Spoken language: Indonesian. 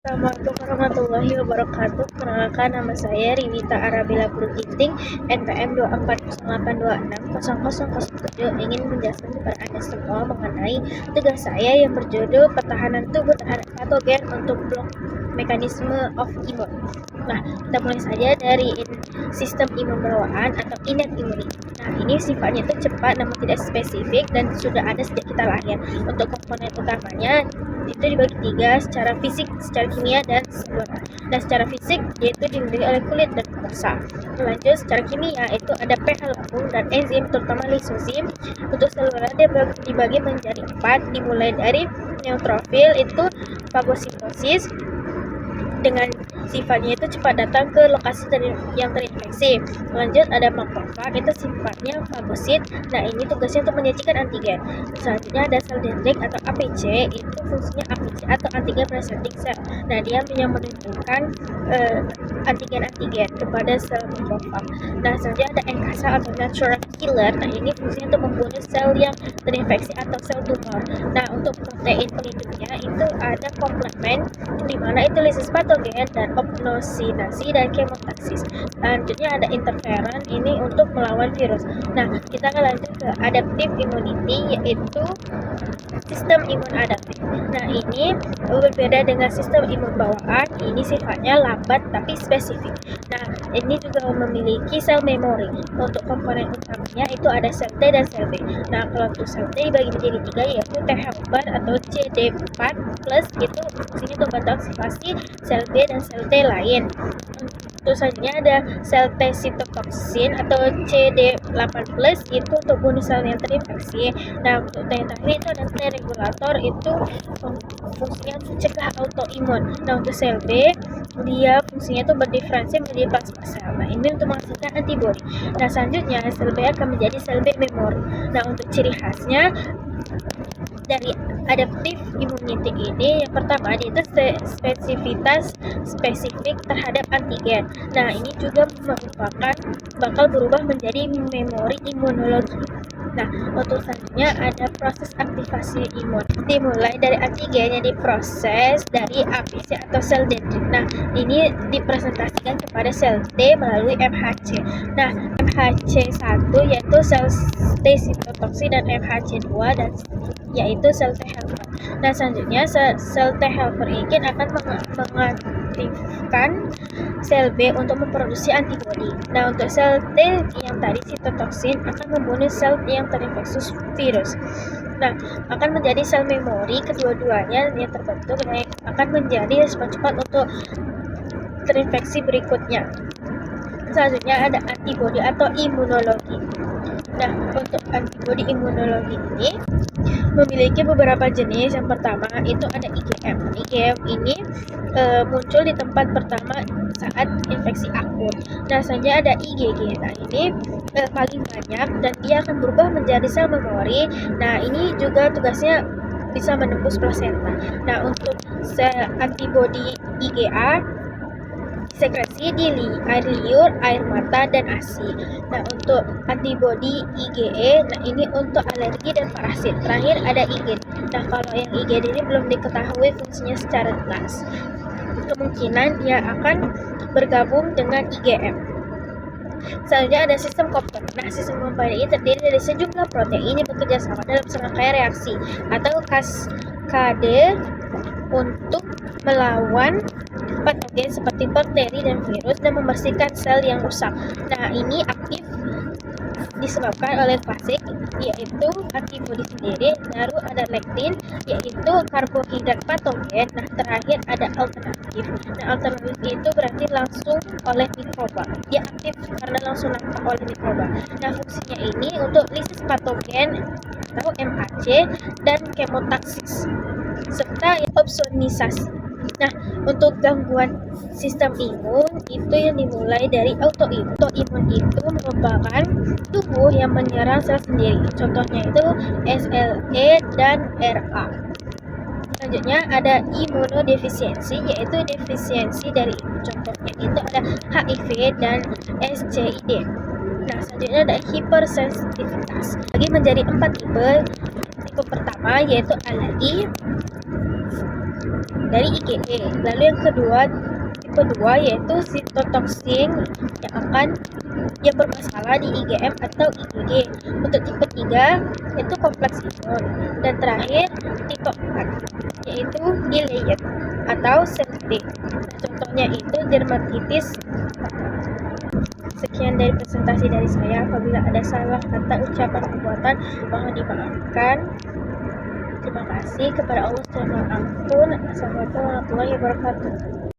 Assalamualaikum warahmatullahi wabarakatuh. Perkenalkan, nama saya Riwita Arabella Purginting, NPM 2408260007. Ingin menjelaskan kepada Anda semua mengenai tugas saya yang berjudul pertahanan tubuh terhadap patogen untuk blok mekanisme of imun. Nah, kita mulai saja dari sistem imun bawaan atau innate immunity. Nah, ini sifatnya itu cepat namun tidak spesifik dan sudah ada sejak kita lahir. Untuk komponen utamanya itu dibagi tiga, secara fisik, secara kimia, dan seluruh. Nah, secara fisik yaitu dimiliki oleh kulit dan mukosa. Lanjut, secara kimia itu ada pH lambung dan enzim, terutama lisosim. Untuk seluruh dia dibagi menjadi 4, dimulai dari neutrofil itu fagositosis, dengan sifatnya itu cepat datang ke lokasi yang terinfeksi. Lanjut, ada makrofag, itu sifatnya fagosit. Nah, ini tugasnya untuk menyajikan antigen. Selanjutnya ada sel dendrit atau APC, itu fungsinya APC atau antigen presenting cell. Nah, dia yang menunjukkan antigen-antigen kepada sel makrofag. Nah, selanjutnya ada NK cell atau natural killer. Nah, ini fungsinya untuk membunuh sel yang terinfeksi atau sel tumor. Nah, untuk protein pelindungnya itu ada komplement, di mana itu lisis patogen dan opnosinasi dan kemotaksis. Selanjutnya ada interferon, ini untuk melawan virus. Nah, kita akan lanjut ke adaptive immunity, yaitu sistem imun adaptif. Nah, ini berbeda dengan sistem imun bawaan, ini sifatnya lambat tapi spesifik. Nah, ini juga memiliki sel memori. Untuk komponen utamanya itu ada sel T dan sel B. Nah, kalau untuk sel T dibagi menjadi 3, yaitu T helper atau CD4+, itu fungsinya untuk membantu aktivasi sel B dan sel T lain. Untuk selanjutnya ada sel T sitotoksin atau CD8+, itu untuk bunuh sel yang terinfeksi. Nah, untuk T yang terakhir itu ada T regulator, itu fungsinya mencegah autoimun. Nah, untuk sel B dia fungsinya itu berdiferensiasi menjadi plasma sel. Nah, ini untuk menghasilkan antibodi. Nah, selanjutnya sel B akan menjadi sel B memori. Nah, untuk ciri khasnya dari adaptive immunity ini, yang pertama yaitu spesifitas spesifik terhadap antigen. Nah, ini juga merupakan bakal berubah menjadi memori imunologi. Nah, untuk selanjutnya ada proses aktivasi imun, dimulai dari antigen yang diproses dari APC atau sel dendrit. Nah, ini dipresentasikan kepada sel T melalui MHC. Nah, MHC1 yaitu sel T sitotoksin dan MHC2 dan yaitu sel T helper. Nah, selanjutnya sel T helper ini akan mengaktifkan sel B untuk memproduksi antibodi. Nah, untuk sel T yang tadi sitotoksin akan membunuh sel yang terinfeksi virus. Nah, akan menjadi sel memori, kedua-duanya yang terbentuk dan akan menjadi respon cepat untuk terinfeksi berikutnya. Selanjutnya ada antibodi atau imunologi. Nah, untuk antibodi imunologi ini memiliki beberapa jenis. Yang pertama itu ada IgM. IgM ini muncul di tempat pertama saat infeksi akut. Nah, selanjutnya ada IgG. Nah, ini paling banyak dan dia akan berubah menjadi sel memori. Nah, ini juga tugasnya bisa menembus plasenta. Nah, untuk antibodi IgA sekresi di air liur, air mata, dan ASI. Nah, untuk antibodi IgE, nah ini untuk alergi dan parasit. Terakhir ada IgD. Nah, kalau yang IgD ini belum diketahui fungsinya secara jelas. Kemungkinan dia akan bergabung dengan IgM. Selanjutnya ada sistem komponen. Nah, sistem komponen ini terdiri dari sejumlah protein yang bekerja sama dalam serangkaian reaksi atau kaskade untuk melawan patogen seperti bakteri dan virus dan membersihkan sel yang rusak. Nah, ini aktif disebabkan oleh fasik, yaitu antibodi sendiri. Baru ada lektin, yaitu karbohidrat patogen. Nah, terakhir ada alternatif. Nah, alternatif itu berarti langsung oleh mikroba. Dia aktif karena langsung nampak oleh mikroba. Nah, fungsinya ini untuk lisis patogen atau MHC dan kemotaksis serta opsonisasi. Nah, untuk gangguan sistem imun itu yang dimulai dari autoimun. Autoimun itu merupakan tubuh yang menyerang sel sendiri. Contohnya itu SLE dan RA. Selanjutnya ada imunodefisiensi, yaitu defisiensi dari imun. Contohnya itu ada HIV dan SCID. Nah, selanjutnya ada hipersensitivitas. Bagi menjadi 4 tipe. Tipe pertama yaitu alergi, dari IgE. Lalu yang kedua, tipe 2 yaitu sitotoksin yang bermasalah di IgM atau IgG. Untuk tipe 3 yaitu kompleks imun. Dan terakhir tipe 4 yaitu delayed atau septic. Contohnya itu dermatitis. Sekian dari presentasi dari saya. Apabila ada salah kata, ucapan, perbuatan, mohon dimaafkan. Terima kasih kepada Allah Subhanahu wa taala. Assalamualaikum warahmatullahi wabarakatuh.